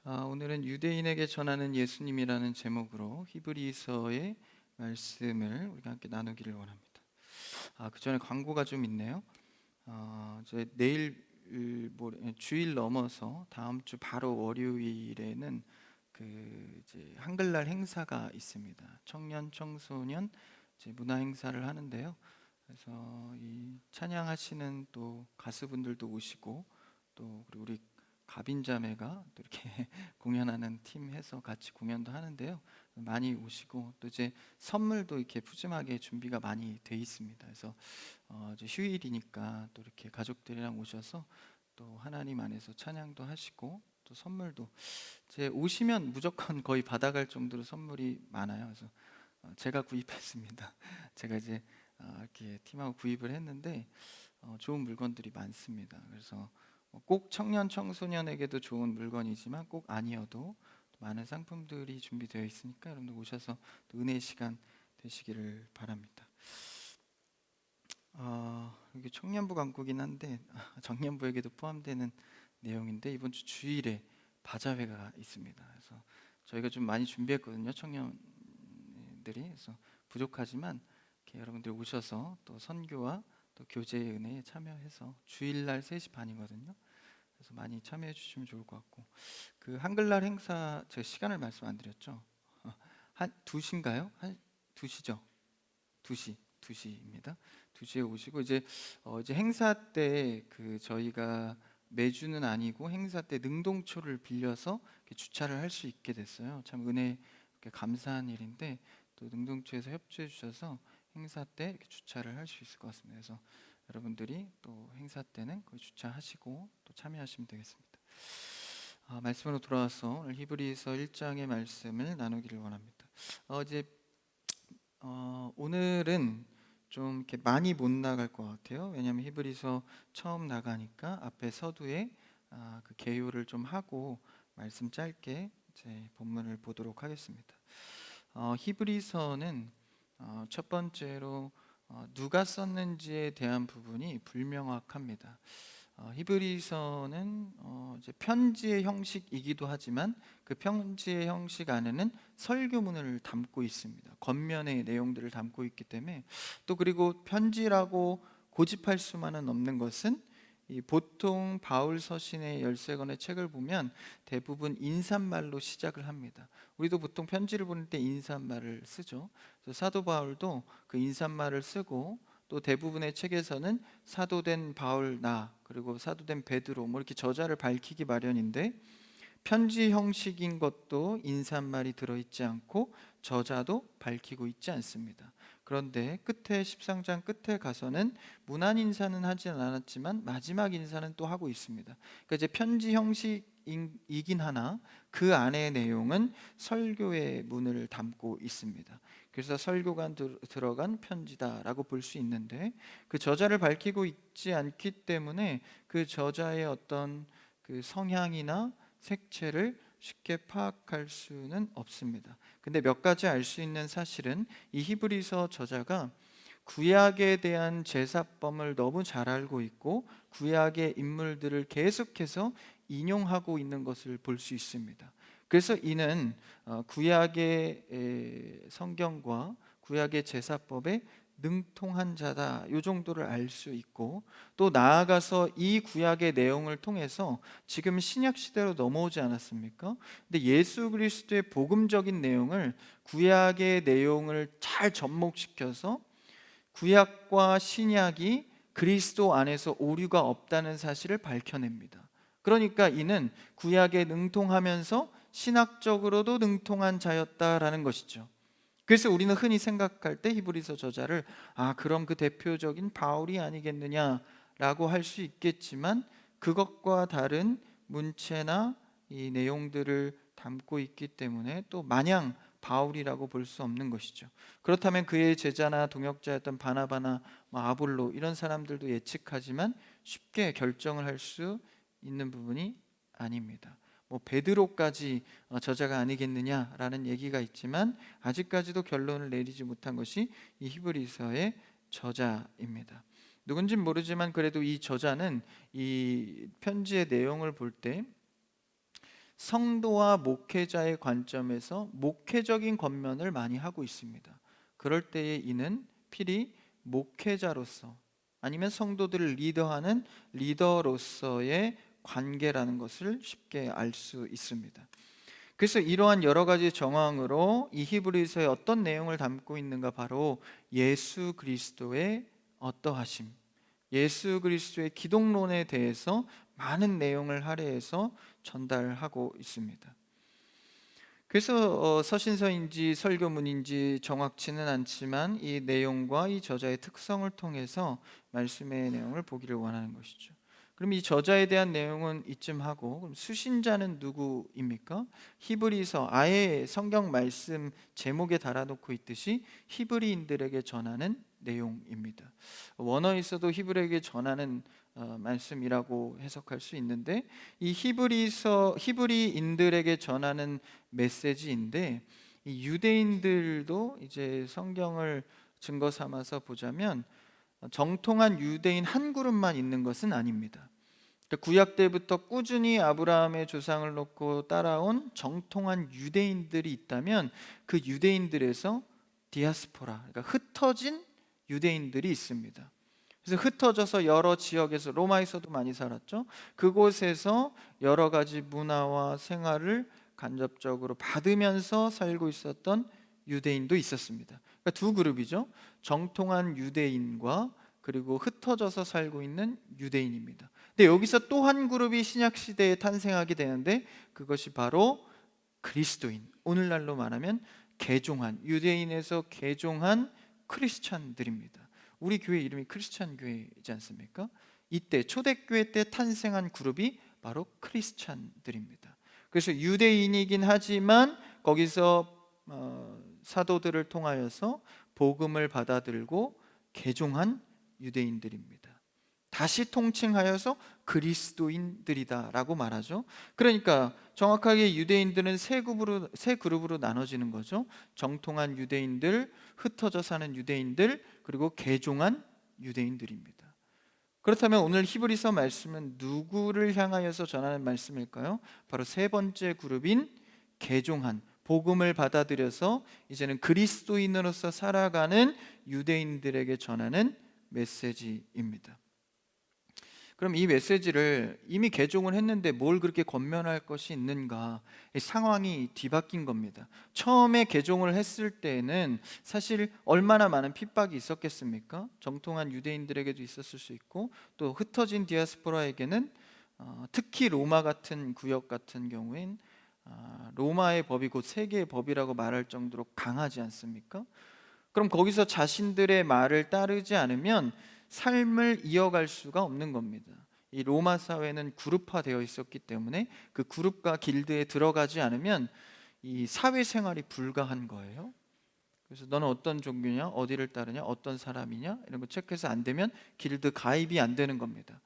오늘은 유대인에게 전하는 예수님이라는 제목으로 히브리서의 말씀을 우리가 함께 나누기를 원합니다. 그 전에 광고가 좀 있네요. 이제 내일 주일 넘어서 다음 주 바로 월요일에는 이제 한글날 행사가 있습니다. 청년 청소년 이제 문화 행사를 하는데요. 그래서 이 찬양하시는 또 가수분들도 오시고 또 그리고 우리 가빈자매가 또 이렇게 공연하는 팀 해서 같이 공연도 하는데요. 많이 오시고 또 이제 선물도 이렇게 푸짐하게 준비가 많이 돼 있습니다. 그래서 이제 휴일이니까 또 이렇게 가족들이랑 오셔서 또 하나님 안에서 찬양도 하시고 또 선물도 제 오시면 무조건 거의 받아갈 정도로 선물이 많아요. 그래서 제가 구입했습니다. 제가 이제 이렇게 팀하고 구입을 했는데 좋은 물건들이 많습니다. 그래서 꼭 청년 청소년에게도 좋은 물건이지만 꼭 아니어도 많은 상품들이 준비되어 있으니까 여러분들 오셔서 또 은혜의 시간 되시기를 바랍니다. 이게 청년부 광고긴 한데 정년부에게도 포함되는 내용인데 이번 주 주일에 바자회가 있습니다. 그래서 저희가 좀 많이 준비했거든요. 청년들이 그래서 부족하지만 이렇게 여러분들 오셔서 또 선교와 또 교제의 은혜에 참여해서 주일날 3시 반이거든요. 그래서 많이 참여해 주시면 좋을 것 같고 그 한글날 행사 제가 시간을 말씀 안 드렸죠. 한 2시인가요? 한 2시죠. 2시입니다. 2시에 오시고 이제 행사 때 저희가 매주는 아니고 행사 때 능동초를 빌려서 이렇게 주차를 할 수 있게 됐어요. 참 은혜 감사한 일인데 또 능동초에서 협조해 주셔서 행사 때 이렇게 주차를 할 수 있을 것 같습니다. 그래서 여러분들이 또 행사 때는 거기 주차하시고 또 참여하시면 되겠습니다. 말씀으로 돌아와서 오늘 히브리서 1장의 말씀을 나누기를 원합니다. 이제 오늘은 좀 이렇게 많이 못 나갈 것 같아요. 왜냐하면 히브리서 처음 나가니까 앞에 서두에 그 개요를 좀 하고 말씀 짧게 이제 본문을 보도록 하겠습니다. 히브리서는 첫 번째로 누가 썼는지에 대한 부분이 불명확합니다. 히브리서는 이제 편지의 형식이기도 하지만 그 편지의 형식 안에는 설교문을 담고 있습니다. 겉면의 내용들을 담고 있기 때문에 또 그리고 편지라고 고집할 수만은 없는 것은 이 보통 바울 서신의 13권의 책을 보면 대부분 인사말로 시작을 합니다. 우리도 보통 편지를 보낼 때 인사말을 쓰죠. 그래서 사도 바울도 그 인사말을 쓰고 또 대부분의 책에서는 사도된 바울 나 그리고 사도된 베드로 뭐 이렇게 저자를 밝히기 마련인데 편지 형식인 것도 인사말이 들어있지 않고 저자도 밝히고 있지 않습니다. 그런데 끝에 13장 끝에 가서는 문안 인사는 하지 않았지만 마지막 인사는 또 하고 있습니다. 그러니까 이제 편지 형식이긴 하나 그 안의 내용은 설교의 문을 담고 있습니다. 그래서 설교가 들어간 편지다라고 볼 수 있는데 그 저자를 밝히고 있지 않기 때문에 그 저자의 어떤 그 성향이나 색채를 쉽게 파악할 수는 없습니다. 근데 몇 가지 알 수 있는 사실은 이 히브리서 저자가 구약에 대한 제사법을 너무 잘 알고 있고 구약의 인물들을 계속해서 인용하고 있는 것을 볼 수 있습니다. 그래서 이는 구약의 성경과 구약의 제사법에 능통한 자다 이 정도를 알 수 있고 또 나아가서 이 구약의 내용을 통해서 지금 신약 시대로 넘어오지 않았습니까? 근데 예수 그리스도의 복음적인 내용을 구약의 내용을 잘 접목시켜서 구약과 신약이 그리스도 안에서 오류가 없다는 사실을 밝혀냅니다. 그러니까 이는 구약에 능통하면서 신학적으로도 능통한 자였다라는 것이죠. 그래서 우리는 흔히 생각할 때 히브리서 저자를 그럼 그 대표적인 바울이 아니겠느냐라고 할 수 있겠지만 그것과 다른 문체나 이 내용들을 담고 있기 때문에 또 마냥 바울이라고 볼 수 없는 것이죠. 그렇다면 그의 제자나 동역자였던 바나바나 아볼로 이런 사람들도 예측하지만 쉽게 결정을 할 수 있는 부분이 아닙니다. 베드로까지 저자가 아니겠느냐라는 얘기가 있지만 아직까지도 결론을 내리지 못한 것이 이 히브리서의 저자입니다. 누군진 모르지만 그래도 이 저자는 이 편지의 내용을 볼 때 성도와 목회자의 관점에서 목회적인 권면을 많이 하고 있습니다. 그럴 때에 이는 필히 목회자로서 아니면 성도들을 리더하는 리더로서의 관계라는 것을 쉽게 알 수 있습니다. 그래서 이러한 여러 가지 정황으로 이 히브리서에 어떤 내용을 담고 있는가, 바로 예수 그리스도의 어떠하심, 예수 그리스도의 기독론에 대해서 많은 내용을 할애해서 전달하고 있습니다. 그래서 서신서인지 설교문인지 정확치는 않지만 이 내용과 이 저자의 특성을 통해서 말씀의 내용을 보기를 원하는 것이죠. 그럼 이 저자에 대한 내용은 이쯤 하고, 그럼 수신자는 누구입니까? 히브리서, 아예 성경 말씀 제목에 달아놓고 있듯이 히브리인들에게 전하는 내용입니다. 원어에서도 히브리에게 전하는 말씀이라고 해석할 수 있는데, 이 히브리인들에게 전하는 메시지인데, 이 유대인들도 이제 성경을 증거 삼아서 보자면 정통한 유대인 한 그룹만 있는 것은 아닙니다. 구약 때부터 꾸준히 아브라함의 조상을 놓고 따라온 정통한 유대인들이 있다면 그 유대인들에서 디아스포라, 그러니까 흩어진 유대인들이 있습니다. 그래서 흩어져서 여러 지역에서, 로마에서도 많이 살았죠. 그곳에서 여러 가지 문화와 생활을 간접적으로 받으면서 살고 있었던 유대인도 있었습니다. 그러니까 두 그룹이죠. 정통한 유대인과 그리고 흩어져서 살고 있는 유대인입니다. 근데 여기서 또 한 그룹이 신약 시대에 탄생하게 되는데, 그것이 바로 그리스도인, 오늘날로 말하면 개종한, 유대인에서 개종한 크리스찬들입니다. 우리 교회 이름이 크리스찬 교회이지 않습니까? 이때 초대교회 때 탄생한 그룹이 바로 크리스찬들입니다. 그래서 유대인이긴 하지만 거기서 사도들을 통하여서 복음을 받아들고 개종한 유대인들입니다. 다시 통칭하여서 그리스도인들이다라고 말하죠. 그러니까 정확하게 유대인들은 세 그룹으로 나눠지는 거죠. 정통한 유대인들, 흩어져 사는 유대인들, 그리고 개종한 유대인들입니다. 그렇다면 오늘 히브리서 말씀은 누구를 향하여서 전하는 말씀일까요? 바로 세 번째 그룹인 개종한, 복음을 받아들여서 이제는 그리스도인으로서 살아가는 유대인들에게 전하는 메시지입니다. 그럼 이 메시지를 이미 개종을 했는데 뭘 그렇게 권면할 것이 있는가? 상황이 뒤바뀐 겁니다. 처음에 개종을 했을 때는 사실 얼마나 많은 핍박이 있었겠습니까? 정통한 유대인들에게도 있었을 수 있고, 또 흩어진 디아스포라에게는 특히 로마 같은 구역 같은 경우엔 로마의 법이 곧 세계의 법이라고 말할 정도로 강하지 않습니까? 그럼 거기서 자신들의 말을 따르지 않으면 삶을 이어갈 수가 없는 겁니다. 이 로마 사회는 그룹화되어 있었기 때문에 그 그룹과 길드에 들어가지 않으면 이 사회생활이 불가한 거예요. 그래서 너는 어떤 종교냐, 어디를 따르냐, 어떤 사람이냐, 이런 거 체크해서 안 되면 길드 가입이 안 되는 겁니다.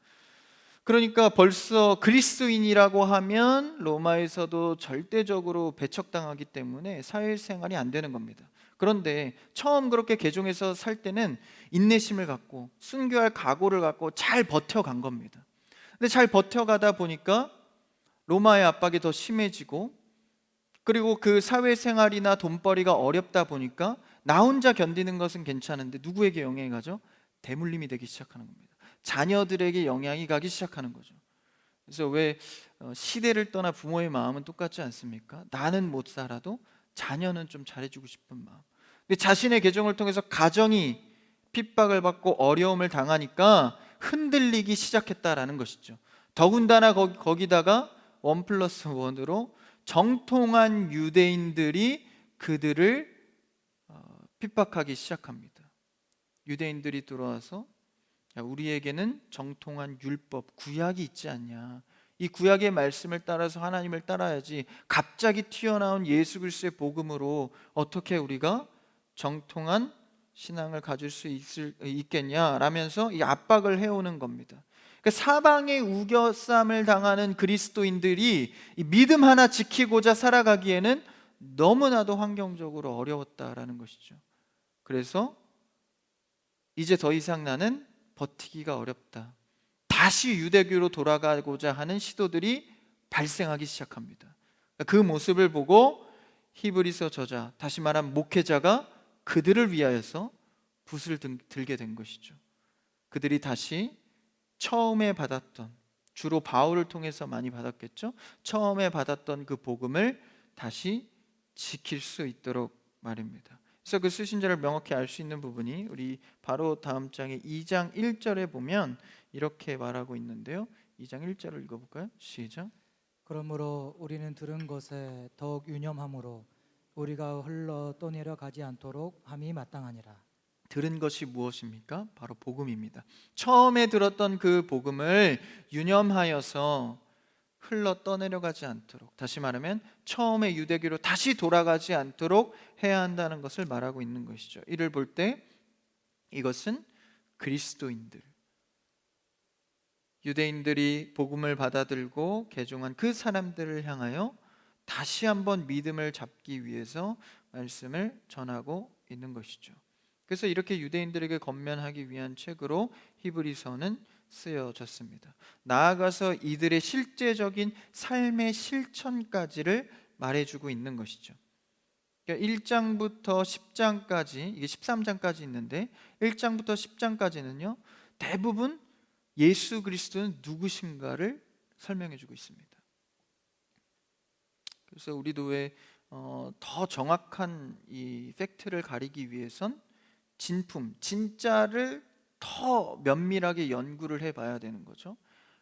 그러니까 벌써 그리스도인이라고 하면 로마에서도 절대적으로 배척당하기 때문에 사회생활이 안 되는 겁니다. 그런데 처음 그렇게 개종해서 살 때는 인내심을 갖고 순교할 각오를 갖고 잘 버텨간 겁니다. 근데 잘 버텨가다 보니까 로마의 압박이 더 심해지고, 그리고 그 사회생활이나 돈벌이가 어렵다 보니까 나 혼자 견디는 것은 괜찮은데 누구에게 영향이 가죠? 대물림이 되기 시작하는 겁니다. 자녀들에게 영향이 가기 시작하는 거죠. 그래서 왜 시대를 떠나 부모의 마음은 똑같지 않습니까? 나는 못 살아도 자녀는 좀 잘해주고 싶은 마음. 근데 자신의 개종을 통해서 가정이 핍박을 받고 어려움을 당하니까 흔들리기 시작했다라는 것이죠. 더군다나 거기다가 1+1으로 정통한 유대인들이 그들을 핍박하기 시작합니다. 유대인들이 들어와서, 야, 우리에게는 정통한 율법, 구약이 있지 않냐, 이 구약의 말씀을 따라서 하나님을 따라야지, 갑자기 튀어나온 예수 그리스도의 복음으로 어떻게 우리가 정통한 신앙을 가질 수 있겠냐라면서 이 압박을 해오는 겁니다. 그러니까 사방에 우겨쌈을 당하는 그리스도인들이 이 믿음 하나 지키고자 살아가기에는 너무나도 환경적으로 어려웠다라는 것이죠. 그래서 이제 더 이상 나는 버티기가 어렵다, 다시 유대교로 돌아가고자 하는 시도들이 발생하기 시작합니다. 그 모습을 보고 히브리서 저자, 다시 말하면 목회자가 그들을 위하여서 붓을 들게 된 것이죠. 그들이 다시 처음에 받았던, 주로 바울을 통해서 많이 받았겠죠. 처음에 받았던 그 복음을 다시 지킬 수 있도록 말입니다. 그래서 그 수신자를 명확히 알 수 있는 부분이 우리 바로 다음 장의 2장 1절에 보면 이렇게 말하고 있는데요. 2장 1절을 읽어볼까요? 시작. 그러므로 우리는 들은 것에 더욱 유념함으로 우리가 흘러 떠내려 가지 않도록 함이 마땅하니라. 들은 것이 무엇입니까? 바로 복음입니다. 처음에 들었던 그 복음을 유념하여서 흘러 떠내려가지 않도록, 다시 말하면 처음에 유대교로 다시 돌아가지 않도록 해야 한다는 것을 말하고 있는 것이죠. 이를 볼 때 이것은 그리스도인들, 유대인들이 복음을 받아들고 개종한 그 사람들을 향하여 다시 한번 믿음을 잡기 위해서 말씀을 전하고 있는 것이죠. 그래서 이렇게 유대인들에게 권면하기 위한 책으로 히브리서는 쓰여졌습니다. 나아가서 이들의 실제적인 삶의 실천까지를 말해주고 있는 것이죠. 그러니까 1장부터 10장까지, 이게 13장까지 있는데 1장부터 10장까지는요 대부분 예수 그리스도는 누구신가를 설명해주고 있습니다. 그래서 우리도 왜 더 정확한 이 팩트를 가리기 위해선 진품, 진짜를 더 면밀하게 연구를 해봐야 되는 거죠.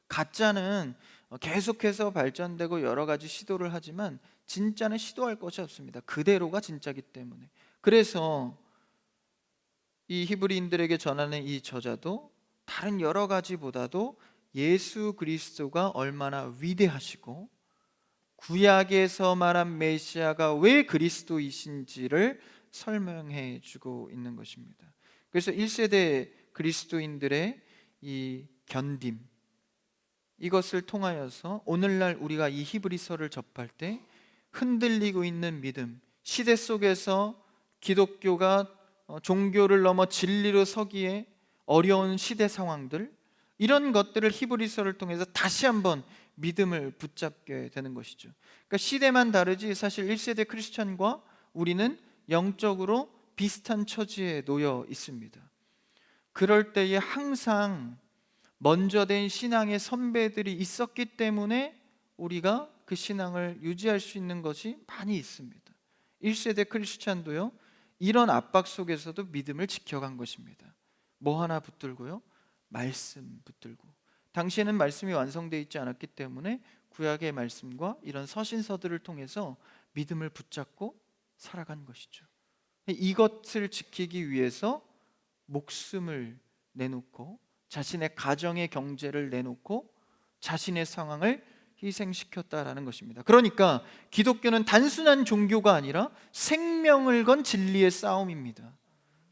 가짜는 계속해서 발전되고 여러 가지 시도를 하지만 진짜는 시도할 것이 없습니다. 그대로가 진짜기 때문에. 그래서 이 히브리인들에게 전하는 이 저자도 다른 여러 가지보다도 예수 그리스도가 얼마나 위대하시고 구약에서 말한 메시아가 왜 그리스도이신지를 설명해 주고 있는 것입니다. 그래서 1세대 그리스도인들의 이 견딤, 이것을 통하여서 오늘날 우리가 이 히브리서를 접할 때 흔들리고 있는 믿음, 시대 속에서 기독교가 종교를 넘어 진리로 서기에 어려운 시대 상황들, 이런 것들을 히브리서를 통해서 다시 한번 믿음을 붙잡게 되는 것이죠. 그러니까 시대만 다르지 사실 1세대 크리스천과 우리는 영적으로 비슷한 처지에 놓여 있습니다. 그럴 때에 항상 먼저 된 신앙의 선배들이 있었기 때문에 우리가 그 신앙을 유지할 수 있는 것이 많이 있습니다. 1세대 크리스찬도요 이런 압박 속에서도 믿음을 지켜간 것입니다. 뭐 하나 붙들고요? 말씀 붙들고. 당시에는 말씀이 완성되어 있지 않았기 때문에 구약의 말씀과 이런 서신서들을 통해서 믿음을 붙잡고 살아간 것이죠. 이것을 지키기 위해서 목숨을 내놓고 자신의 가정의 경제를 내놓고 자신의 상황을 희생시켰다라는 것입니다. 그러니까 기독교는 단순한 종교가 아니라 생명을 건 진리의 싸움입니다.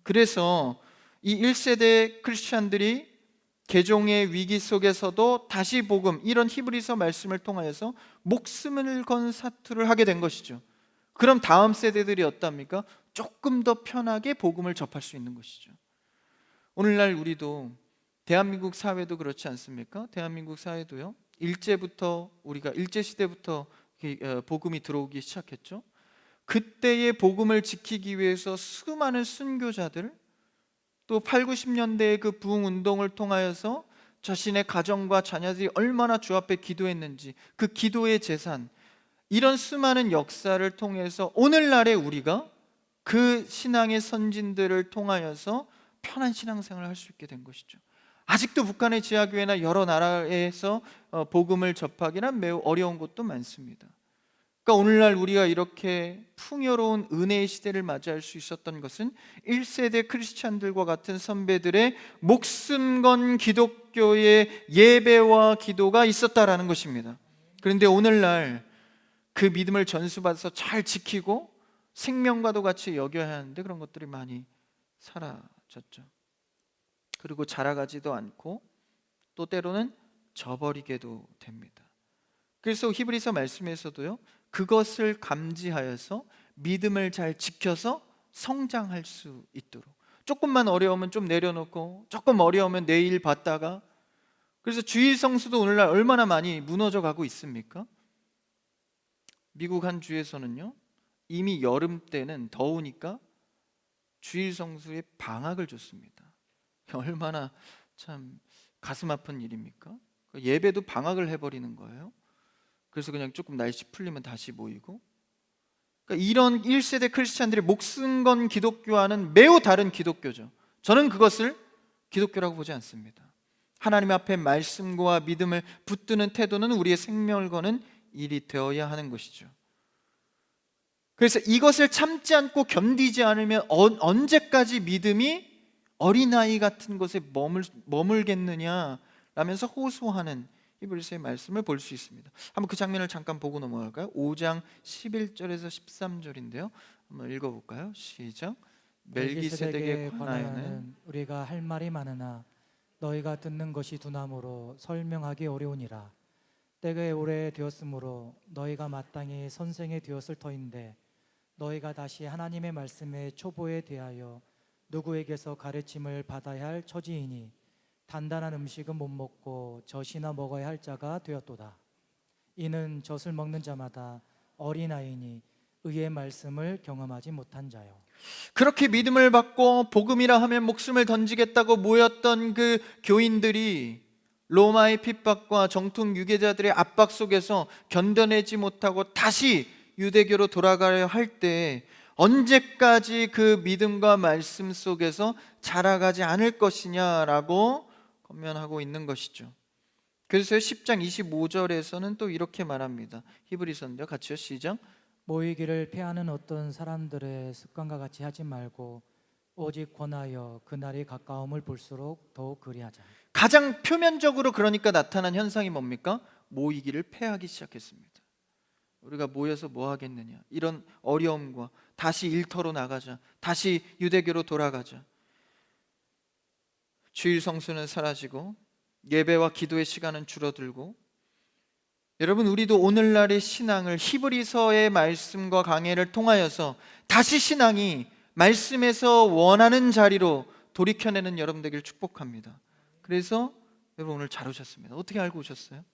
그래서 이 1세대 크리스찬들이 개종의 위기 속에서도 다시 복음, 이런 히브리서 말씀을 통하여서 목숨을 건 사투를 하게 된 것이죠. 그럼 다음 세대들이 어떻습니까? 조금 더 편하게 복음을 접할 수 있는 것이죠. 오늘날 우리도 대한민국 사회도 그렇지 않습니까? 대한민국 사회도요 일제부터, 우리가 일제시대부터 복음이 들어오기 시작했죠. 그때의 복음을 지키기 위해서 수많은 순교자들, 또 8, 90년대의 그 부흥운동을 통하여서 자신의 가정과 자녀들이 얼마나 주 앞에 기도했는지, 그 기도의 재산, 이런 수많은 역사를 통해서 오늘날의 우리가 그 신앙의 선진들을 통하여서 편한 신앙생활을 할 수 있게 된 것이죠. 아직도 북한의 지하교회나 여러 나라에서 복음을 접하기는 매우 어려운 곳도 많습니다. 그러니까 오늘날 우리가 이렇게 풍요로운 은혜의 시대를 맞이할 수 있었던 것은 1세대 크리스찬들과 같은 선배들의 목숨 건 기독교의 예배와 기도가 있었다라는 것입니다. 그런데 오늘날 그 믿음을 전수받아서 잘 지키고 생명과도 같이 여겨야 하는데 그런 것들이 많이 사라졌죠. 그리고 자라가지도 않고 또 때로는 저버리게도 됩니다. 그래서 히브리서 말씀에서도요 그것을 감지하여서 믿음을 잘 지켜서 성장할 수 있도록, 조금만 어려우면 좀 내려놓고 조금 어려우면 내일 봤다가, 그래서 주일 성수도 오늘날 얼마나 많이 무너져 가고 있습니까? 미국 한 주에서는요, 이미 여름 때는 더우니까 주일 성수에 방학을 줬습니다. 얼마나 참 가슴 아픈 일입니까? 예배도 방학을 해버리는 거예요. 그래서 그냥 조금 날씨 풀리면 다시 모이고, 그러니까 이런 1세대 크리스찬들의 목숨 건 기독교와는 매우 다른 기독교죠. 저는 그것을 기독교라고 보지 않습니다. 하나님 앞에 말씀과 믿음을 붙드는 태도는 우리의 생명을 거는 일이 되어야 하는 것이죠. 그래서 이것을 참지 않고 견디지 않으면 언제까지 믿음이 어린아이 같은 곳에 머물겠느냐 라면서 호소하는 히브리서의 말씀을 볼 수 있습니다. 한번 그 장면을 잠깐 보고 넘어갈까요? 5장 11절에서 13절인데요. 한번 읽어볼까요? 시작. 멜기세덱에 관하여는 우리가 할 말이 많으나 너희가 듣는 것이 두나무로 설명하기 어려우니라. 때가 오래되었으므로 너희가 마땅히 선생이 되었을 터인데 너희가 다시 하나님의 말씀의 초보에 대하여 누구에게서 가르침을 받아야 할 처지이니 단단한 음식은 못 먹고 젖이나 먹어야 할 자가 되었도다. 이는 젖을 먹는 자마다 어린아이니 의의 말씀을 경험하지 못한 자요. 그렇게 믿음을 받고 복음이라 하면 목숨을 던지겠다고 모였던 그 교인들이 로마의 핍박과 정통 유괴자들의 압박 속에서 견뎌내지 못하고 다시 유대교로 돌아가려 할 때 언제까지 그 믿음과 말씀 속에서 자라가지 않을 것이냐라고 권면하고 있는 것이죠. 그래서 10장 25절에서는 또 이렇게 말합니다. 히브리서인데요, 같이요, 시작. 모이기를 패하는 어떤 사람들의 습관과 같이 하지 말고 오직 권하여 그날이 가까움을 볼수록 더욱 그리하자. 가장 표면적으로 그러니까 나타난 현상이 뭡니까? 모이기를 패하기 시작했습니다. 우리가 모여서 뭐 하겠느냐, 이런 어려움과 다시 일터로 나가자, 다시 유대교로 돌아가자. 주일 성수는 사라지고 예배와 기도의 시간은 줄어들고, 여러분, 우리도 오늘날의 신앙을 히브리서의 말씀과 강해를 통하여서 다시 신앙이 말씀에서 원하는 자리로 돌이켜내는 여러분 되길 축복합니다. 그래서 여러분 오늘 잘 오셨습니다. 어떻게 알고 오셨어요?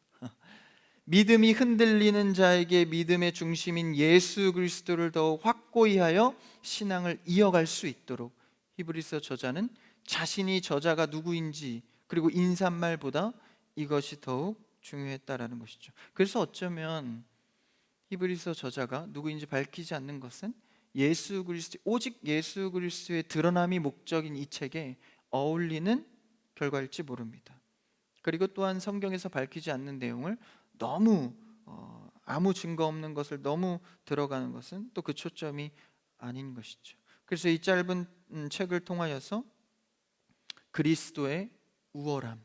믿음이 흔들리는 자에게 믿음의 중심인 예수 그리스도를 더욱 확고히 하여 신앙을 이어갈 수 있도록 히브리서 저자는 자신이 저자가 누구인지 그리고 인사말보다 이것이 더욱 중요했다라는 것이죠. 그래서 어쩌면 히브리서 저자가 누구인지 밝히지 않는 것은 예수 그리스도, 오직 예수 그리스도의 드러남이 목적인 이 책에 어울리는 결과일지 모릅니다. 그리고 또한 성경에서 밝히지 않는 내용을 너무 아무 증거 없는 것을 너무 들어가는 것은 또 그 초점이 아닌 것이죠. 그래서 이 짧은 책을 통하여서 그리스도의 우월함,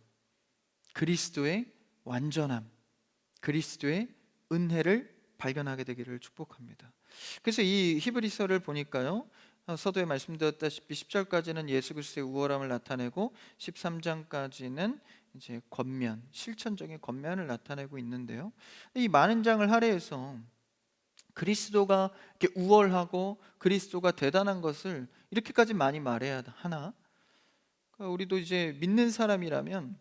그리스도의 완전함, 그리스도의 은혜를 발견하게 되기를 축복합니다. 그래서 이 히브리서를 보니까요, 서두에 말씀드렸다시피 10절까지는 예수 그리스도의 우월함을 나타내고 13장까지는 이제 권면, 실천적인 권면을 나타내고 있는데요. 이 많은 장을 할애해서 그리스도가 이렇게 우월하고 그리스도가 대단한 것을 이렇게까지 많이 말해야 하나? 그러니까 우리도 이제 믿는 사람이라면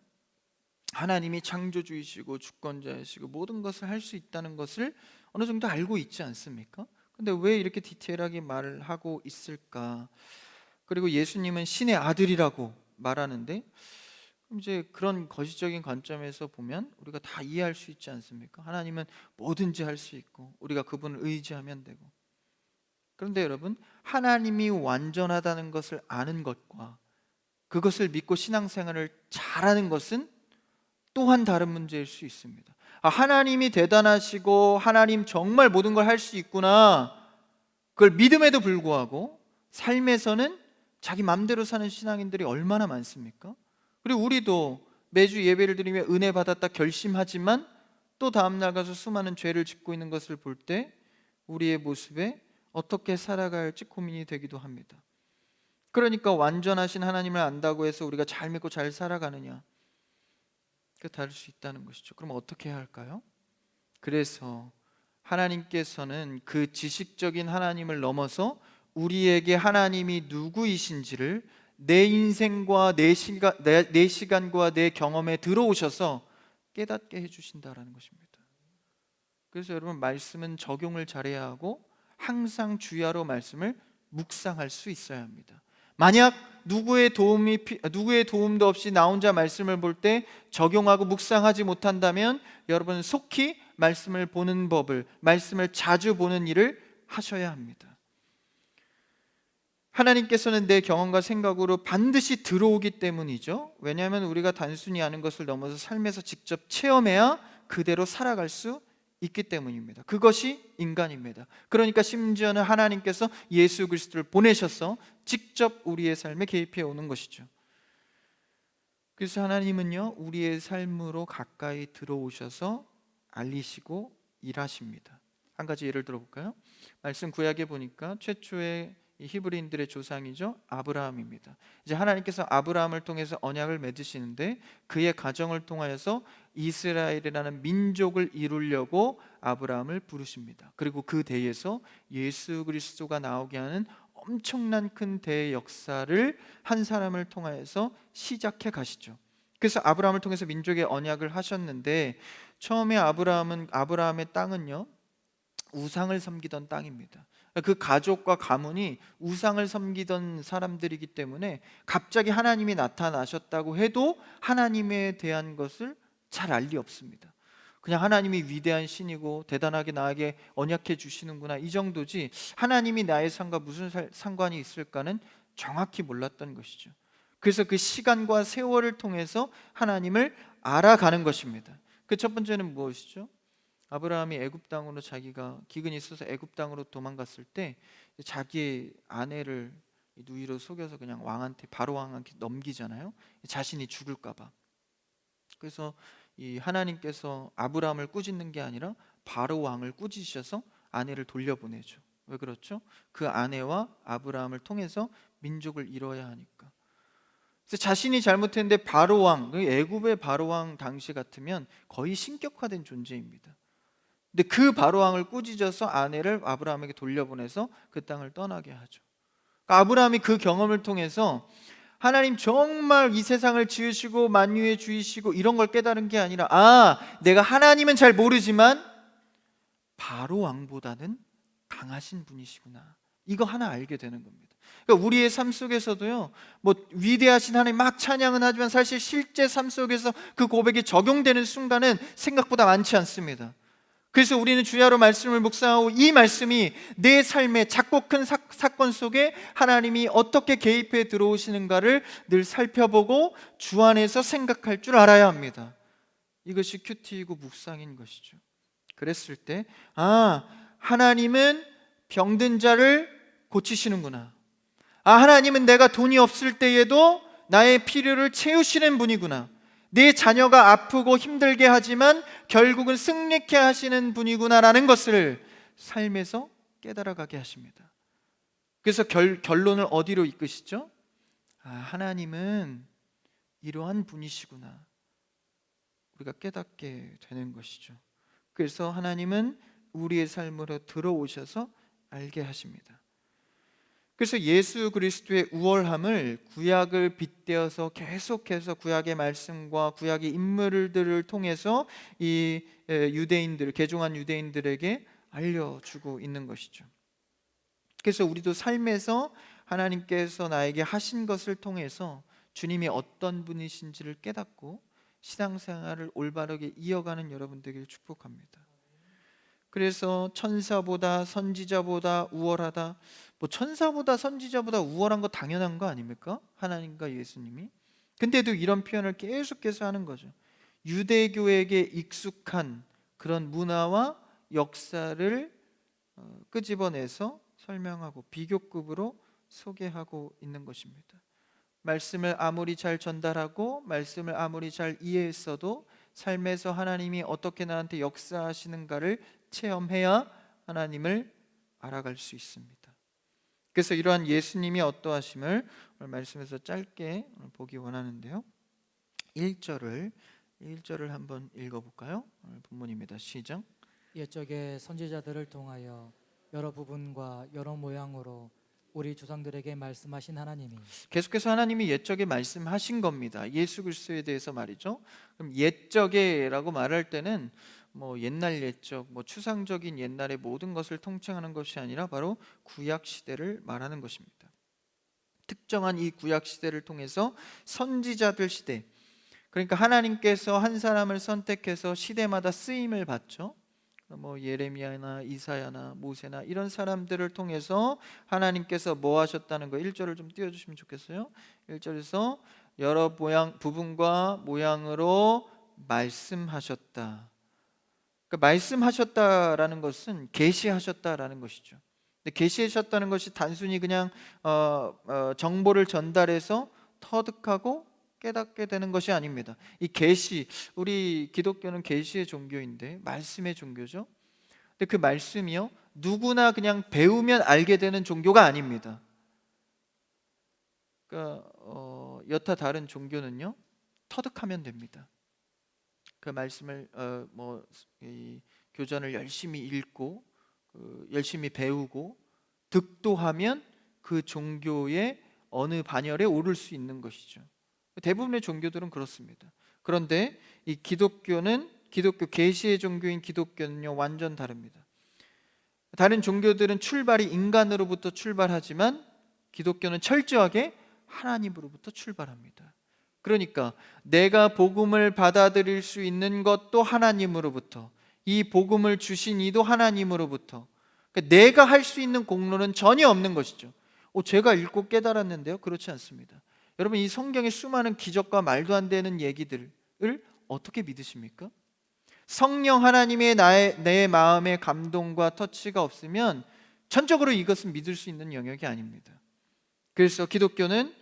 하나님이 창조주이시고 주권자이시고 모든 것을 할 수 있다는 것을 어느 정도 알고 있지 않습니까? 근데 왜 이렇게 디테일하게 말을 하고 있을까? 그리고 예수님은 신의 아들이라고 말하는데, 이제 그런 거시적인 관점에서 보면 우리가 다 이해할 수 있지 않습니까? 하나님은 뭐든지 할 수 있고 우리가 그분을 의지하면 되고. 그런데 여러분, 하나님이 완전하다는 것을 아는 것과 그것을 믿고 신앙생활을 잘하는 것은 또한 다른 문제일 수 있습니다. 하나님이 대단하시고 하나님 정말 모든 걸 할 수 있구나, 그걸 믿음에도 불구하고 삶에서는 자기 맘대로 사는 신앙인들이 얼마나 많습니까? 그리고 우리도 매주 예배를 드리며 은혜 받았다 결심하지만 또 다음날 가서 수많은 죄를 짓고 있는 것을 볼 때 우리의 모습에 어떻게 살아가야 할지 고민이 되기도 합니다. 그러니까 완전하신 하나님을 안다고 해서 우리가 잘 믿고 잘 살아가느냐, 그 다를 수 있다는 것이죠. 그럼 어떻게 해야 할까요? 그래서 하나님께서는 그 지식적인 하나님을 넘어서 우리에게 하나님이 누구이신지를 내 인생과 내 시간과 내 경험에 들어오셔서 깨닫게 해주신다라는 것입니다. 그래서 여러분, 말씀은 적용을 잘해야 하고 항상 주야로 말씀을 묵상할 수 있어야 합니다. 만약 누구의 도움도 없이 나 혼자 말씀을 볼 때 적용하고 묵상하지 못한다면 여러분은 속히 말씀을 보는 법을, 말씀을 자주 보는 일을 하셔야 합니다. 하나님께서는 내 경험과 생각으로 반드시 들어오기 때문이죠. 왜냐하면 우리가 단순히 아는 것을 넘어서 삶에서 직접 체험해야 그대로 살아갈 수 있기 때문입니다. 그것이 인간입니다. 그러니까 심지어는 하나님께서 예수 그리스도를 보내셔서 직접 우리의 삶에 개입해 오는 것이죠. 그래서 하나님은요, 우리의 삶으로 가까이 들어오셔서 알리시고 일하십니다. 한 가지 예를 들어볼까요? 말씀 구약에 보니까 최초의 이 히브리인들의 조상이죠, 아브라함입니다. 이제 하나님께서 아브라함을 통해서 언약을 맺으시는데 그의 가정을 통하여서 이스라엘이라는 민족을 이루려고 아브라함을 부르십니다. 그리고 그 대에서 예수 그리스도가 나오게 하는 엄청난 큰 대의 역사를 한 사람을 통하여서 시작해 가시죠. 그래서 아브라함을 통해서 민족의 언약을 하셨는데, 처음에 아브라함의 땅은요, 우상을 섬기던 땅입니다. 그 가족과 가문이 우상을 섬기던 사람들이기 때문에 갑자기 하나님이 나타나셨다고 해도 하나님에 대한 것을 잘 알 리 없습니다. 그냥 하나님이 위대한 신이고 대단하게 나에게 언약해 주시는구나, 이 정도지 하나님이 나의 삶과 무슨 상관이 있을까는 정확히 몰랐던 것이죠. 그래서 그 시간과 세월을 통해서 하나님을 알아가는 것입니다. 그 첫 번째는 무엇이죠? 아브라함이 애굽 땅으로, 자기가 기근이 있어서 애굽 땅으로 도망갔을 때 자기의 아내를 누이로 속여서 그냥 바로 왕한테 넘기잖아요. 자신이 죽을까 봐. 그래서 이 하나님께서 아브라함을 꾸짖는 게 아니라 바로 왕을 꾸짖으셔서 아내를 돌려보내죠. 왜 그렇죠? 그 아내와 아브라함을 통해서 민족을 이뤄야 하니까. 그래서 자신이 잘못했는데 바로 왕, 애굽의 바로 왕 당시 같으면 거의 신격화된 존재입니다. 근데 그 바로왕을 꾸짖어서 아내를 아브라함에게 돌려보내서 그 땅을 떠나게 하죠. 그러니까 아브라함이 그 경험을 통해서 하나님 정말 이 세상을 지으시고 만유의 주이시고 이런 걸 깨달은 게 아니라, 내가 하나님은 잘 모르지만 바로왕보다는 강하신 분이시구나, 이거 하나 알게 되는 겁니다. 그러니까 우리의 삶 속에서도요, 뭐 위대하신 하나님 막 찬양은 하지만 사실 실제 삶 속에서 그 고백이 적용되는 순간은 생각보다 많지 않습니다. 그래서 우리는 주야로 말씀을 묵상하고 이 말씀이 내 삶의 작고 큰 사건 속에 하나님이 어떻게 개입해 들어오시는가를 늘 살펴보고 주 안에서 생각할 줄 알아야 합니다. 이것이 큐티이고 묵상인 것이죠. 그랬을 때, 하나님은 병든 자를 고치시는구나. 하나님은 내가 돈이 없을 때에도 나의 필요를 채우시는 분이구나. 내 자녀가 아프고 힘들게 하지만 결국은 승리케 하시는 분이구나라는 것을 삶에서 깨달아가게 하십니다. 그래서 결론을 어디로 이끄시죠? 하나님은 이러한 분이시구나, 우리가 깨닫게 되는 것이죠. 그래서 하나님은 우리의 삶으로 들어오셔서 알게 하십니다. 그래서 예수 그리스도의 우월함을 구약을 빗대어서 계속해서 구약의 말씀과 구약의 인물들을 통해서 이 개종한 유대인들에게 알려주고 있는 것이죠. 그래서 우리도 삶에서 하나님께서 나에게 하신 것을 통해서 주님이 어떤 분이신지를 깨닫고 신앙생활을 올바르게 이어가는 여러분 되기를 축복합니다. 그래서 천사보다 선지자보다 우월하다, 뭐 천사보다 선지자보다 우월한 거 당연한 거 아닙니까? 하나님과 예수님이. 근데도 이런 표현을 계속해서 하는 거죠. 유대교에게 익숙한 그런 문화와 역사를 끄집어내서 설명하고 비교급으로 소개하고 있는 것입니다. 말씀을 아무리 잘 전달하고 말씀을 아무리 잘 이해했어도 삶에서 하나님이 어떻게 나한테 역사하시는가를 체험해야 하나님을 알아갈 수 있습니다. 그래서 이러한 예수님이 어떠하심을 오늘 말씀에서 짧게 보기 원하는데요, 1절을 한번 읽어볼까요? 오늘 본문입니다. 시작. 옛적의 선지자들을 통하여 여러 부분과 여러 모양으로 우리 조상들에게 말씀하신 하나님이, 계속해서 하나님이 옛적에 말씀하신 겁니다. 예수 그리스도에 대해서 말이죠. 그럼 옛적에라고 말할 때는 뭐 옛날 옛적, 뭐 추상적인 옛날의 모든 것을 통칭하는 것이 아니라 바로 구약 시대를 말하는 것입니다. 특정한 이 구약 시대를 통해서 선지자들 시대, 그러니까 하나님께서 한 사람을 선택해서 시대마다 쓰임을 받죠. 뭐 예레미야나 이사야나 모세나 이런 사람들을 통해서 하나님께서 뭐 하셨다는 거 1절을 좀 띄워주시면 좋겠어요. 1절에서 여러 부분과 모양으로 말씀하셨다. 그러니까 말씀하셨다라는 것은 계시하셨다라는 것이죠. 근데 계시하셨다는 것이 단순히 그냥 정보를 전달해서 터득하고 깨닫게 되는 것이 아닙니다. 이 계시, 우리 기독교는 계시의 종교인데 말씀의 종교죠. 근데 그 말씀이요, 누구나 그냥 배우면 알게 되는 종교가 아닙니다. 그러니까 여타 다른 종교는요, 터득하면 됩니다. 그 말씀을 이 교전을 열심히 읽고 열심히 배우고 득도하면 그 종교의 어느 반열에 오를 수 있는 것이죠. 대부분의 종교들은 그렇습니다. 그런데 이 기독교 계시의 종교인 기독교는요, 완전 다릅니다. 다른 종교들은 출발이 인간으로부터 출발하지만 기독교는 철저하게 하나님으로부터 출발합니다. 그러니까 내가 복음을 받아들일 수 있는 것도 하나님으로부터, 이 복음을 주신 이도 하나님으로부터. 그러니까 내가 할 수 있는 공로는 전혀 없는 것이죠. 제가 읽고 깨달았는데요, 그렇지 않습니다. 여러분, 이 성경의 수많은 기적과 말도 안 되는 얘기들을 어떻게 믿으십니까? 성령 하나님의 내 마음의 감동과 터치가 없으면 전적으로 이것은 믿을 수 있는 영역이 아닙니다. 그래서 기독교는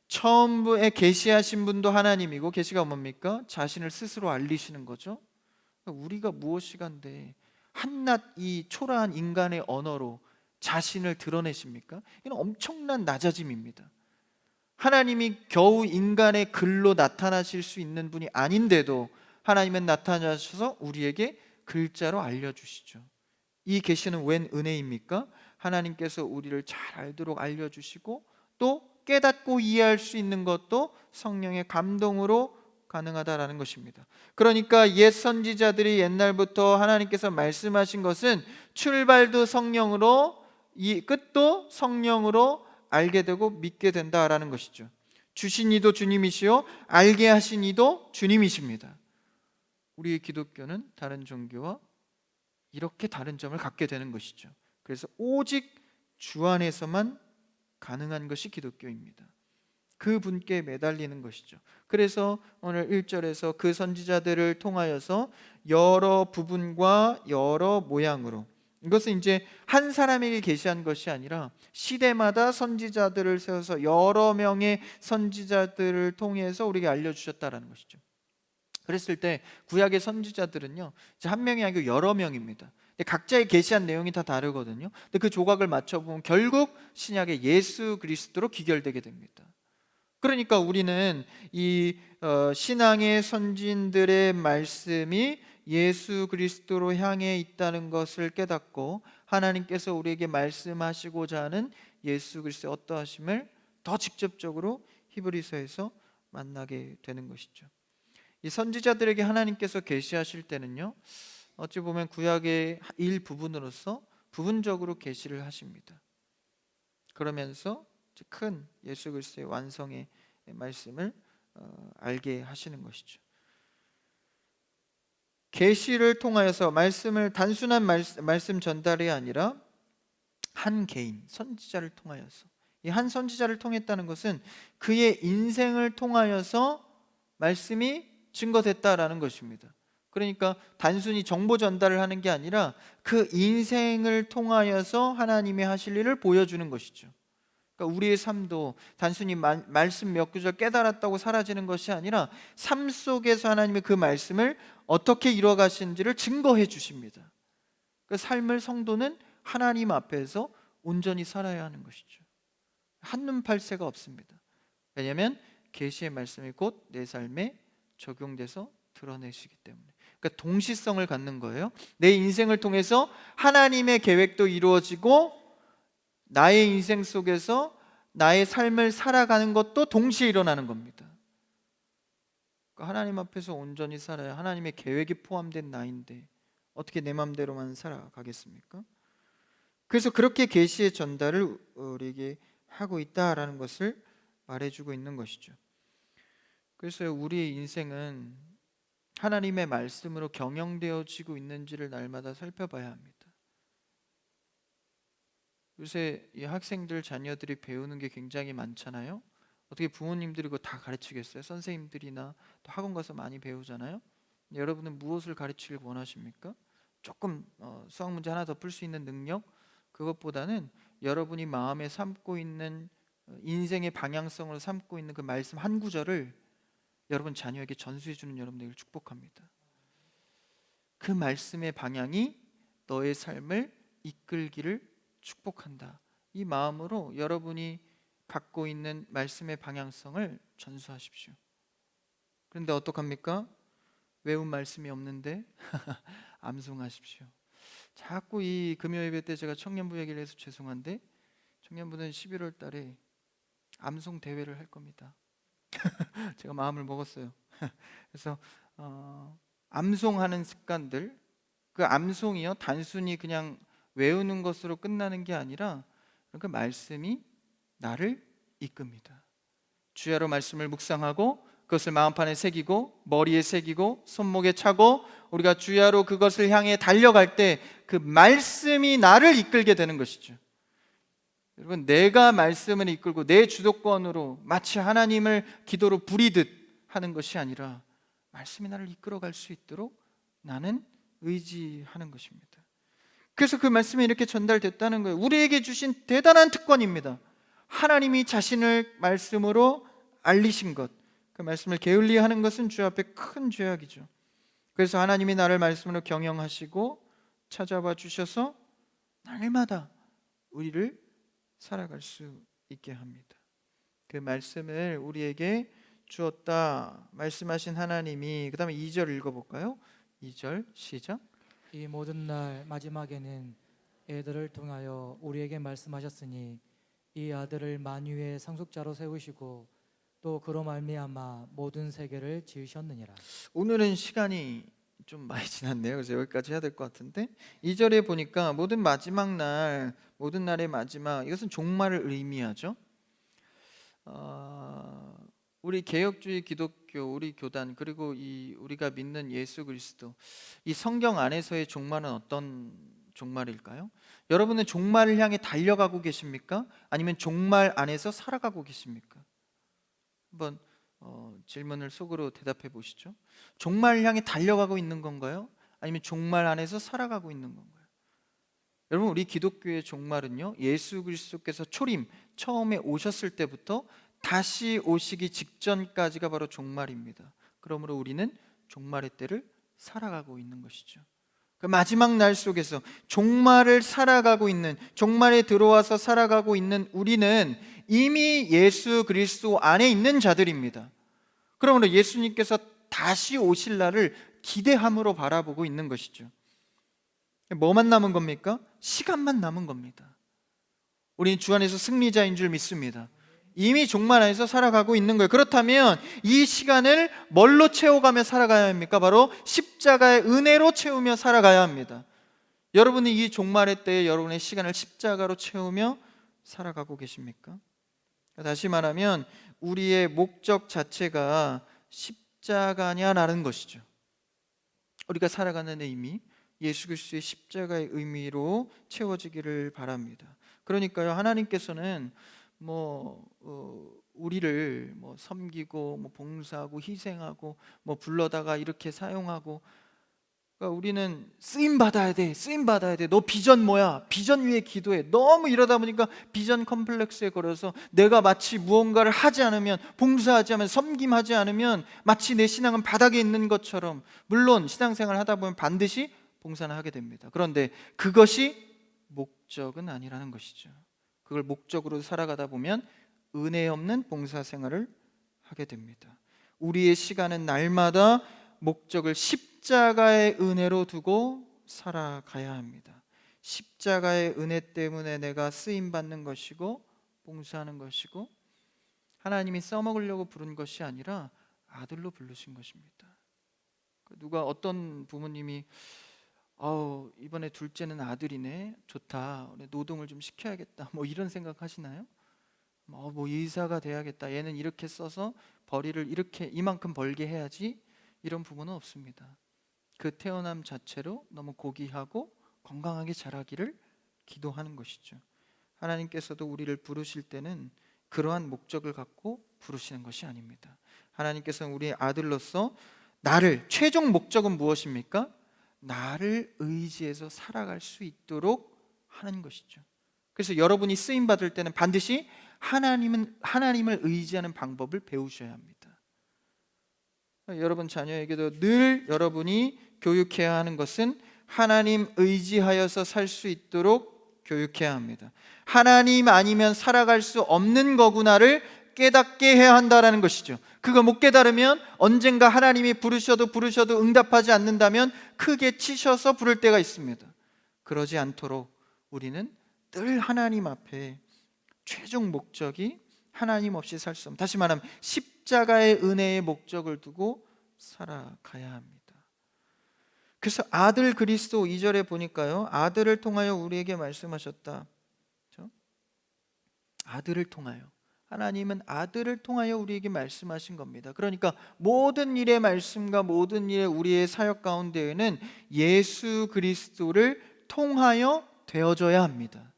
처음에 계시하신 분도 하나님이고, 계시가 뭡니까? 자신을 스스로 알리시는 거죠. 우리가 무엇이간데 한낱 이 초라한 인간의 언어로 자신을 드러내십니까? 이건 엄청난 낮아짐입니다. 하나님이 겨우 인간의 글로 나타나실 수 있는 분이 아닌데도 하나님은 나타나셔서 우리에게 글자로 알려주시죠. 이 계시는 웬 은혜입니까? 하나님께서 우리를 잘 알도록 알려주시고 또 깨닫고 이해할 수 있는 것도 성령의 감동으로 가능하다라는 것입니다. 그러니까 옛 선지자들이 옛날부터 하나님께서 말씀하신 것은 출발도 성령으로, 이 끝도 성령으로 알게 되고 믿게 된다라는 것이죠. 주신 이도 주님이시요 알게 하신 이도 주님이십니다. 우리의 기독교는 다른 종교와 이렇게 다른 점을 갖게 되는 것이죠. 그래서 오직 주 안에서만 가능한 것이 기독교입니다. 그 분께 매달리는 것이죠. 그래서 오늘 1절에서 그 선지자들을 통하여서 여러 부분과 여러 모양으로, 이것은 이제 한 사람에게 계시한 것이 아니라 시대마다 선지자들을 세워서 여러 명의 선지자들을 통해서 우리에게 알려주셨다라는 것이죠. 그랬을 때 구약의 선지자들은요, 한 명이 아니고 여러 명입니다. 근데 각자의 계시한 내용이 다 다르거든요. 근데 그 조각을 맞춰보면 결국 신약의 예수 그리스도로 귀결되게 됩니다. 그러니까 우리는 이 신앙의 선진들의 말씀이 예수 그리스도로 향해 있다는 것을 깨닫고 하나님께서 우리에게 말씀하시고자 하는 예수 그리스도의 어떠하심을 더 직접적으로 히브리서에서 만나게 되는 것이죠. 이 선지자들에게 하나님께서 계시하실 때는요, 어찌 보면 구약의 일부분으로서 부분적으로 계시를 하십니다. 그러면서 큰 예수 그리스도의 완성의 말씀을 알게 하시는 것이죠. 계시를 통하여서 말씀을 단순한 말씀 전달이 아니라 한 개인 선지자를 통하여서, 이 한 선지자를 통했다는 것은 그의 인생을 통하여서 말씀이 증거됐다라는 것입니다. 그러니까 단순히 정보 전달을 하는 게 아니라 그 인생을 통하여서 하나님이 하실 일을 보여주는 것이죠. 그러니까 우리의 삶도 단순히 말씀 몇 구절 깨달았다고 사라지는 것이 아니라 삶 속에서 하나님의 그 말씀을 어떻게 이루어가시는지를 증거해 주십니다. 그 삶을 성도는 하나님 앞에서 온전히 살아야 하는 것이죠. 한눈 팔새가 없습니다. 왜냐하면 계시의 말씀이 곧 내 삶에 적용돼서 드러내시기 때문에. 그러니까 동시성을 갖는 거예요. 내 인생을 통해서 하나님의 계획도 이루어지고 나의 인생 속에서 나의 삶을 살아가는 것도 동시에 일어나는 겁니다. 하나님 앞에서 온전히 살아야 하나님의 계획이 포함된 나인데 어떻게 내 맘대로만 살아가겠습니까? 그래서 그렇게 계시의 전달을 우리에게 하고 있다라는 것을 말해주고 있는 것이죠. 그래서 우리의 인생은 하나님의 말씀으로 경영되어지고 있는지를 날마다 살펴봐야 합니다. 요새 이 학생들 자녀들이 배우는 게 굉장히 많잖아요. 어떻게 부모님들이 그거 다 가르치겠어요? 선생님들이나 또 학원 가서 많이 배우잖아요. 여러분은 무엇을 가르치길 원하십니까? 조금 수학 문제 하나 더 풀 수 있는 능력? 그것보다는 여러분이 마음에 삼고 있는 인생의 방향성으로 삼고 있는 그 말씀 한 구절을 여러분 자녀에게 전수해 주는 여러분들을 축복합니다. 그 말씀의 방향이 너의 삶을 이끌기를 축복한다. 이 마음으로 여러분이 갖고 있는 말씀의 방향성을 전수하십시오. 그런데 어떡합니까? 외운 말씀이 없는데 암송하십시오. 자꾸 이 금요 예배 때 제가 청년부 얘기를 해서 죄송한데 청년부는 11월 달에 암송 대회를 할 겁니다. 제가 마음을 먹었어요. 그래서 암송하는 습관들, 그 암송이요 단순히 그냥 외우는 것으로 끝나는 게 아니라 그 말씀이 나를 이끕니다. 주야로 말씀을 묵상하고 그것을 마음판에 새기고 머리에 새기고 손목에 차고 우리가 주야로 그것을 향해 달려갈 때 그 말씀이 나를 이끌게 되는 것이죠. 여러분, 내가 말씀을 이끌고 내 주도권으로 마치 하나님을 기도로 부리듯 하는 것이 아니라 말씀이 나를 이끌어갈 수 있도록 나는 의지하는 것입니다. 그래서 그 말씀이 이렇게 전달됐다는 거예요. 우리에게 주신 대단한 특권입니다. 하나님이 자신을 말씀으로 알리신 것, 그 말씀을 게을리하는 것은 주 앞에 큰 죄악이죠. 그래서 하나님이 나를 말씀으로 경영하시고 찾아봐 주셔서 날마다 우리를 살아갈 수 있게 합니다. 그 말씀을 우리에게 주었다 말씀하신 하나님이, 그 다음에 2절 읽어볼까요? 2절 시작. 이 모든 날 마지막에는 애들을 통하여 우리에게 말씀하셨으니 이 아들을 만유의 상속자로 세우시고 또 그로 말미암아 모든 세계를 지으셨느니라. 오늘은 시간이 좀 많이 지났네요. 그래서 여기까지 해야 될 것 같은데 2절에 보니까 모든 마지막 날, 모든 날의 마지막, 이것은 종말을 의미하죠. 우리 개혁주의 기독교, 우리 교단, 그리고 우리가 믿는 예수 그리스도, 이 성경 안에서의 종말은 어떤 종말일까요? 여러분은 종말을 향해 달려가고 계십니까? 아니면 종말 안에서 살아가고 계십니까? 한번 질문을 속으로 대답해 보시죠. 종말을 향해 달려가고 있는 건가요? 아니면 종말 안에서 살아가고 있는 건가요? 여러분, 우리 기독교의 종말은요, 예수 그리스도께서 처음에 오셨을 때부터 다시 오시기 직전까지가 바로 종말입니다. 그러므로 우리는 종말의 때를 살아가고 있는 것이죠. 그 마지막 날 속에서 종말을 살아가고 있는, 종말에 들어와서 살아가고 있는 우리는 이미 예수 그리스도 안에 있는 자들입니다. 그러므로 예수님께서 다시 오실 날을 기대함으로 바라보고 있는 것이죠. 뭐만 남은 겁니까? 시간만 남은 겁니다. 우리는 주 안에서 승리자인 줄 믿습니다. 이미 종말 안에서 살아가고 있는 거예요. 그렇다면 이 시간을 뭘로 채워가며 살아가야 합니까? 바로 십자가의 은혜로 채우며 살아가야 합니다. 여러분이 이 종말의 때에 여러분의 시간을 십자가로 채우며 살아가고 계십니까? 다시 말하면 우리의 목적 자체가 십자가냐라는 것이죠. 우리가 살아가는 의미, 예수 그리스도의 십자가의 의미로 채워지기를 바랍니다. 그러니까요, 하나님께서는 우리를 섬기고 봉사하고 희생하고 불러다가 이렇게 사용하고, 그러니까 우리는 쓰임 받아야 돼. 너 비전 뭐야? 비전 위에 기도해. 너무 이러다 보니까 비전 컴플렉스에 걸어서 내가 마치 무언가를 하지 않으면, 봉사하지 않으면, 섬김하지 않으면 마치 내 신앙은 바닥에 있는 것처럼, 물론 신앙생활 하다 보면 반드시 봉사는 하게 됩니다. 그런데 그것이 목적은 아니라는 것이죠. 그걸 목적으로 살아가다 보면 은혜 없는 봉사생활을 하게 됩니다. 우리의 시간은 날마다 목적을 십자가의 은혜로 두고 살아가야 합니다. 십자가의 은혜 때문에 내가 쓰임받는 것이고 봉사하는 것이고 하나님이 써먹으려고 부른 것이 아니라 아들로 부르신 것입니다. 누가 어떤 부모님이 이번에 둘째는 아들이네, 좋다, 노동을 좀 시켜야겠다, 뭐 이런 생각 하시나요? 뭐 의사가 돼야겠다, 얘는 이렇게 써서 벌이를 이렇게 이만큼 벌게 해야지, 이런 부모는 없습니다. 그 태어남 자체로 너무 고귀하고 건강하게 자라기를 기도하는 것이죠. 하나님께서도 우리를 부르실 때는 그러한 목적을 갖고 부르시는 것이 아닙니다. 하나님께서는 우리의 아들로서 나를, 최종 목적은 무엇입니까? 나를 의지해서 살아갈 수 있도록 하는 것이죠. 그래서 여러분이 쓰임 받을 때는 반드시 하나님을 의지하는 방법을 배우셔야 합니다. 여러분 자녀에게도 늘 여러분이 교육해야 하는 것은 하나님 의지하여서 살 수 있도록 교육해야 합니다. 하나님 아니면 살아갈 수 없는 거구나를 깨닫게 해야 한다는 것이죠. 그거 못 깨달으면 언젠가 하나님이 부르셔도 응답하지 않는다면 크게 치셔서 부를 때가 있습니다. 그러지 않도록 우리는 늘 하나님 앞에 최종 목적이 하나님 없이 살 수 없는, 다시 말하면 십자가의 은혜의 목적을 두고 살아가야 합니다. 그래서 아들 그리스도 2절에 보니까요, 아들을 통하여 우리에게 말씀하셨다. 그렇죠? 아들을 통하여, 하나님은 아들을 통하여 우리에게 말씀하신 겁니다. 그러니까 모든 일의 말씀과 모든 일의 우리의 사역 가운데에는 예수 그리스도를 통하여 되어져야 합니다.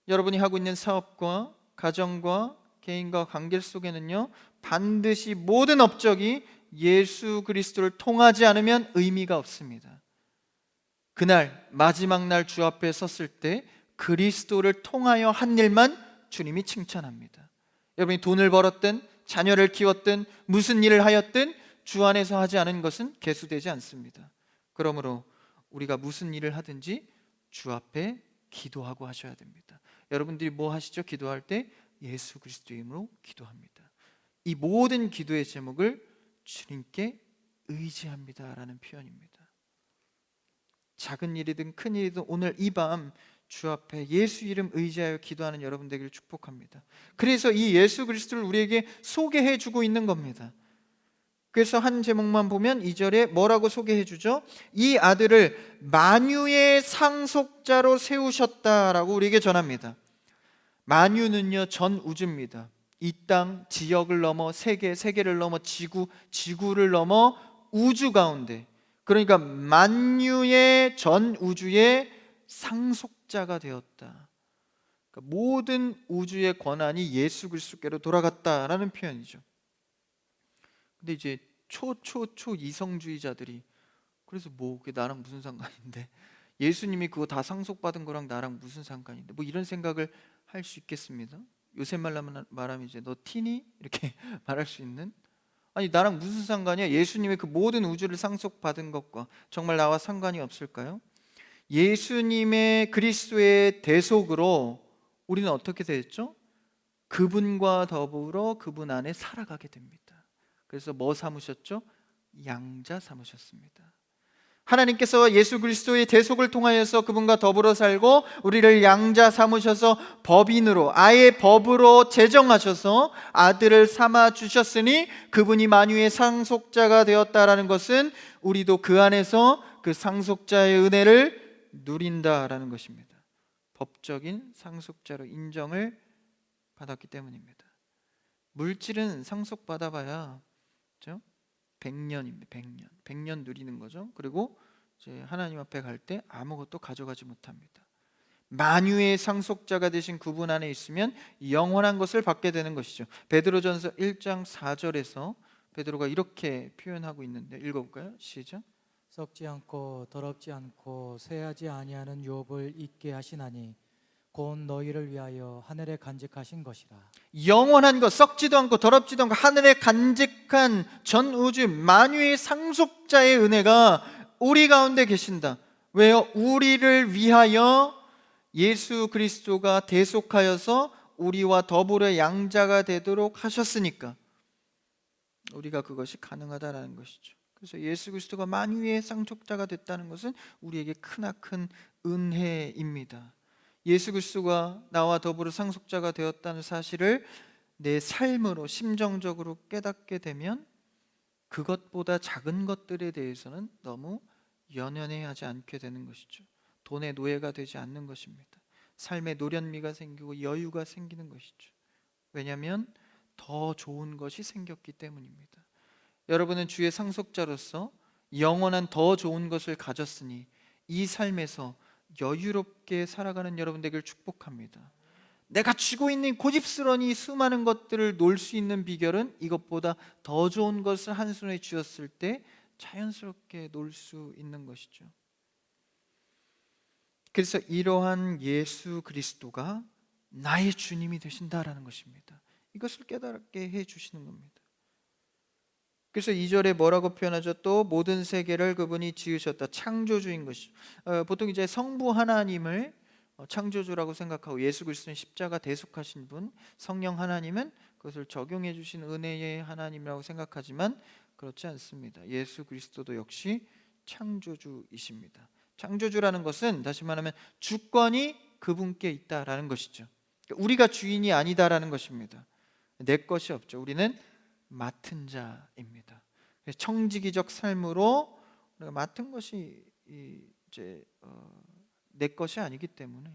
여러분이 하고 있는 사업과 가정과 개인과 관계 속에는요, 반드시 모든 업적이 예수 그리스도를 통하지 않으면 의미가 없습니다. 그날 마지막 날 주 앞에 섰을 때 그리스도를 통하여 한 일만 주님이 칭찬합니다. 여러분이 돈을 벌었든 자녀를 키웠든 무슨 일을 하였든 주 안에서 하지 않은 것은 계수되지 않습니다. 그러므로 우리가 무슨 일을 하든지 주 앞에 기도하고 하셔야 됩니다. 여러분들이 뭐 하시죠? 기도할 때 예수 그리스도의 이름으로 기도합니다. 이 모든 기도의 제목을 주님께 의지합니다라는 표현입니다. 작은 일이든 큰 일이든 오늘 이 밤 주 앞에 예수 이름 의지하여 기도하는 여러분 되기를 축복합니다. 그래서 이 예수 그리스도를 우리에게 소개해 주고 있는 겁니다. 그래서 한 제목만 보면 2절에 뭐라고 소개해 주죠? 이 아들을 만유의 상속자로 세우셨다라고 우리에게 전합니다. 만유는요, 전 우주입니다. 이 땅, 지역을 넘어 세계, 세계를 넘어 지구, 지구를 넘어 우주 가운데, 그러니까 만유의 전 우주의 상속자가 되었다. 그러니까 모든 우주의 권한이 예수 그리스도께로 돌아갔다라는 표현이죠. 근데 이제 초 이성주의자들이, 그래서 뭐 그게 나랑 무슨 상관인데, 예수님이 그거 다 상속받은 거랑 나랑 무슨 상관인데, 뭐 이런 생각을 할 수 있겠습니다. 요새 말하면 이제 너 티니? 이렇게 말할 수 있는, 아니 나랑 무슨 상관이야? 예수님의 그 모든 우주를 상속받은 것과 정말 나와 상관이 없을까요? 예수님의 그리스도의 대속으로 우리는 어떻게 됐죠? 그분과 더불어 그분 안에 살아가게 됩니다. 그래서 뭐 삼으셨죠? 양자 삼으셨습니다. 하나님께서 예수 그리스도의 대속을 통하여서 그분과 더불어 살고 우리를 양자 삼으셔서 법인으로, 아예 법으로 제정하셔서 아들을 삼아 주셨으니 그분이 만유의 상속자가 되었다라는 것은 우리도 그 안에서 그 상속자의 은혜를 누린다라는 것입니다. 법적인 상속자로 인정을 받았기 때문입니다. 물질은 상속받아봐야, 그렇죠? 100년입니다. 100년 누리는 거죠. 그리고 이제 하나님 앞에 갈 때 아무것도 가져가지 못합니다. 만유의 상속자가 되신 그분 안에 있으면 영원한 것을 받게 되는 것이죠. 베드로전서 1장 4절에서 베드로가 이렇게 표현하고 있는데 읽어볼까요? 시작. 썩지 않고 더럽지 않고 쇠하지 아니하는 유업을 잊게 하시나니 곧 너희를 위하여 하늘에 간직하신 것이라. 영원한 것, 썩지도 않고 더럽지도 않고 하늘에 간직한 전 우주 만유의 상속자의 은혜가 우리 가운데 계신다. 왜요? 우리를 위하여 예수 그리스도가 대속하여서 우리와 더불어 양자가 되도록 하셨으니까 우리가 그것이 가능하다라는 것이죠. 그래서 예수 그리스도가 만유의 상속자가 됐다는 것은 우리에게 크나큰 은혜입니다. 예수 그리스도가 나와 더불어 상속자가 되었다는 사실을 내 삶으로 심정적으로 깨닫게 되면 그것보다 작은 것들에 대해서는 너무 연연해하지 않게 되는 것이죠. 돈의 노예가 되지 않는 것입니다. 삶의 노련미가 생기고 여유가 생기는 것이죠. 왜냐하면 더 좋은 것이 생겼기 때문입니다. 여러분은 주의 상속자로서 영원한 더 좋은 것을 가졌으니 이 삶에서 여유롭게 살아가는 여러분 되기를 축복합니다. 내가 쥐고 있는 고집스러운 수많은 것들을 놓을 수 있는 비결은 이것보다 더 좋은 것을 한 손에 쥐었을 때 자연스럽게 놓을 수 있는 것이죠. 그래서 이러한 예수 그리스도가 나의 주님이 되신다라는 것입니다. 이것을 깨닫게 해 주시는 겁니다. 그래서 2절에 뭐라고 표현하죠? 또 모든 세계를 그분이 지으셨다. 창조주인 것이죠. 보통 이제 성부 하나님을 창조주라고 생각하고 예수 그리스도는 십자가 대속하신 분, 성령 하나님은 그것을 적용해 주신 은혜의 하나님이라고 생각하지만 그렇지 않습니다. 예수 그리스도도 역시 창조주이십니다. 창조주라는 것은 다시 말하면 주권이 그분께 있다라는 것이죠. 우리가 주인이 아니다라는 것입니다. 내 것이 없죠. 우리는 맡은 자입니다. 청지기적 삶으로 우리가 맡은 것이 이제 내 것이 아니기 때문에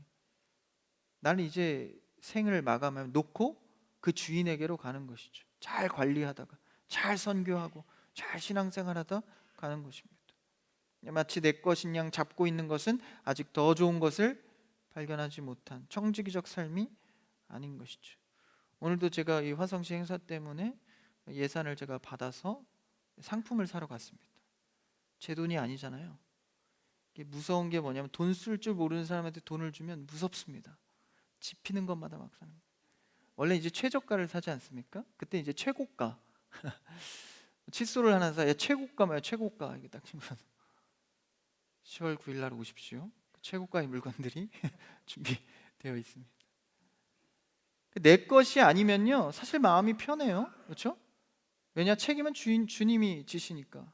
나는 이제 생을 마감하면 놓고 그 주인에게로 가는 것이죠. 잘 관리하다가 잘 선교하고 잘 신앙생활하다 가는 것입니다. 마치 내 것인 양 잡고 있는 것은 아직 더 좋은 것을 발견하지 못한 청지기적 삶이 아닌 것이죠. 오늘도 제가 이 화성시 행사 때문에 예산을 제가 받아서 상품을 사러 갔습니다. 제 돈이 아니잖아요. 이게 무서운 게 뭐냐면 돈 쓸 줄 모르는 사람한테 돈을 주면 무섭습니다. 집히는 것마다 막 사는 거예요. 원래 이제 최저가를 사지 않습니까? 그때 이제 최고가 칫솔을 하나 사야 최고가 뭐야 최고가 이게 딱 친구는 10월 9일 날 오십시오. 최고가의 물건들이 준비되어 있습니다. 내 것이 아니면요 사실 마음이 편해요. 그렇죠? 왜냐 책임은 주님이 지시니까.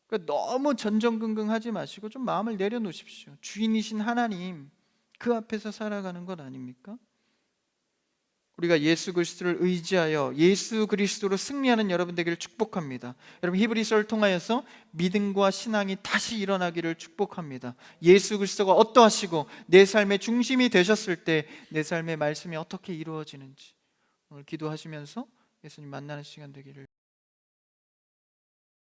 그러니까 너무 전전긍긍하지 마시고 좀 마음을 내려놓으십시오. 주인이신 하나님 그 앞에서 살아가는 것 아닙니까? 우리가 예수 그리스도를 의지하여 예수 그리스도로 승리하는 여러분 되기를 축복합니다. 여러분 히브리서를 통하여서 믿음과 신앙이 다시 일어나기를 축복합니다. 예수 그리스도가 어떠하시고 내 삶의 중심이 되셨을 때 내 삶의 말씀이 어떻게 이루어지는지 오늘 기도하시면서 예수님 만나는 시간 되기를